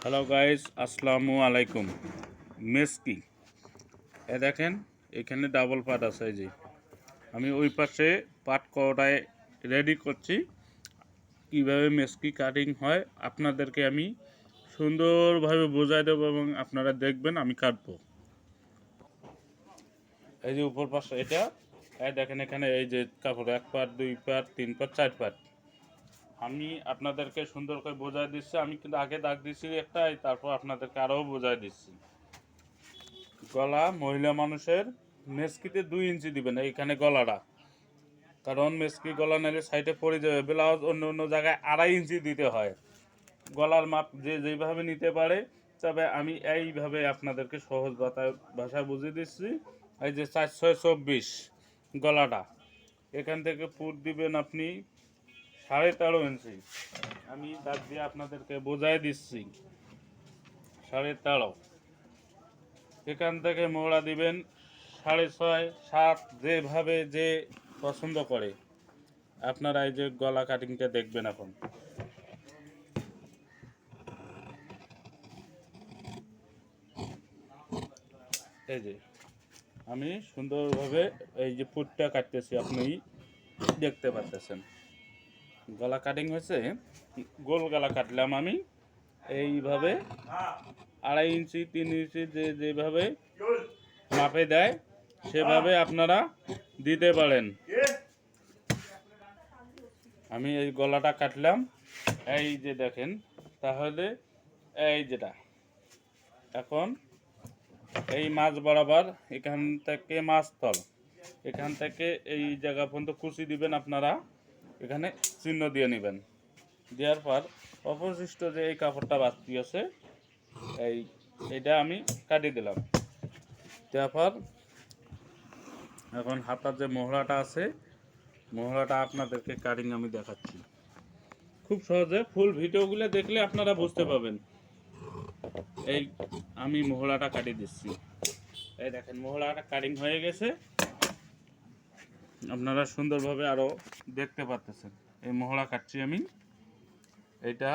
Hello guys, আসসালামু আলাইকুম। মেসকি দেখেন, এখানে ডাবল পার্ট আছে। এই যে আমি ওই পাশে পার্ট করায় রেডি করছি। কিভাবে মেসকি কাটিং হয় আপনাদেরকে আমি সুন্দরভাবে বোঝাই দেবো এবং আপনারা দেখবেন আমি কাটবো। এই যে উপর পাশে এটা দেখেন, এখানে এই যে কাপড় 1 পার্ট 2 পার্ট 3 পার্ট 4 পার্ট আমি আপনাদেরকে সুন্দর করে বোঝাই দিচ্ছি। আমি কিন্তু আগে দাগ দিচ্ছি একটা, তারপর আপনাদেরকে আরও বোঝাই দিচ্ছি। গলা মহিলা মানুষের মেসকিতে 2 ইঞ্চি দিবেন এইখানে গলাটা, কারণ মেসকি গলা নাহলে সাইডে পড়ে যাবে। ব্লাউজ অন্য অন্য জায়গায় 2.5 ইঞ্চি দিতে হয়। গলার মাপ যে যেভাবে নিতে পারে, তবে আমি এইভাবে আপনাদেরকে সহজ ভাষায় বুঝিয়ে দিচ্ছি। এই যে 4/6 গলাটা, এখান থেকে পুট দিবেন আপনি 13.5 ইঞ্চি। আমি দাগ দিয়ে আপনাদেরকে বোঝাই দিচ্ছি 13.5। এখান থেকে মোড়া দিবেন 6.5 7, যেভাবে যে পছন্দ করে। আপনারা এই যে গলা কাটিংটা দেখবেন এখন। এই যে আমি সুন্দরভাবে এই যে পুটটা কাটতেছি, আপনি দেখতে পাচ্ছেন। গলা কাটিং হয়েছে, গোল গলা কাটলাম আমি এইভাবে 2.5 ইঞ্চি 3 ইঞ্চি যেভাবে মাপে দেয় সেভাবে আপনারা দিতে পারেন। আমি এই গলাটা কাটলাম, এই যে দেখেন। তাহলে এই যেটা এখন এই মাছ বরাবর এখান থেকে মাছতল, এখান থেকে এই জায়গা পর্যন্ত কুচি দিবেন আপনারা। এখানে চিহ্ন দিয়ে নেবেন। দেওয়ার পর অবশিষ্ট যে এই কাপড়টা বাড়তি আছে এইটা আমি কাটিয়ে দিলাম। দেওয়ার পর এখন হাতার যে মোহরাটা আছে, মোহরাটা আপনাদেরকে কাটিং আমি দেখাচ্ছি খুব সহজে। ফুল ভিডিওগুলো দেখলে আপনারা বুঝতে পাবেন। এই আমি মোহরাটা কাটিয়ে দিচ্ছি। এই দেখেন, মোহরাটা কাটিং হয়ে গেছে। আপনারা সুন্দরভাবে আরও দেখতে পাচ্ছেন। এই মোহরা কাটছি আমি। এইটা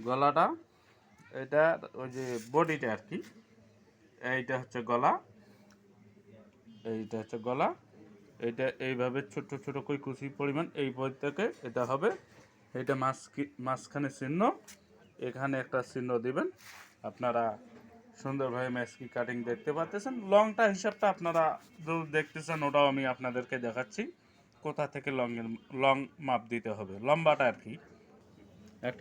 গলাটা, এটা ওই যে বডিটা আর কি। এইটা হচ্ছে গলা, এইটা হচ্ছে গলা। এইটা এইভাবে ছোট ছোট করে কুচি পরিমাণ এই বই থেকে এটা হবে। এইটা মাঝখানে চিহ্ন, এখানে একটা চিহ্ন দিবেন। আপনারা সুন্দরভাবে মেসকি কাটিং দেখতে পাচ্ছেন। লংটা হিসাবটা আপনারা দেখতেছেন, ওটাও আমি আপনাদেরকে দেখাচ্ছি কোথা থেকে লং মাপ দিতে হবে, লম্বাটা আর কি। একটা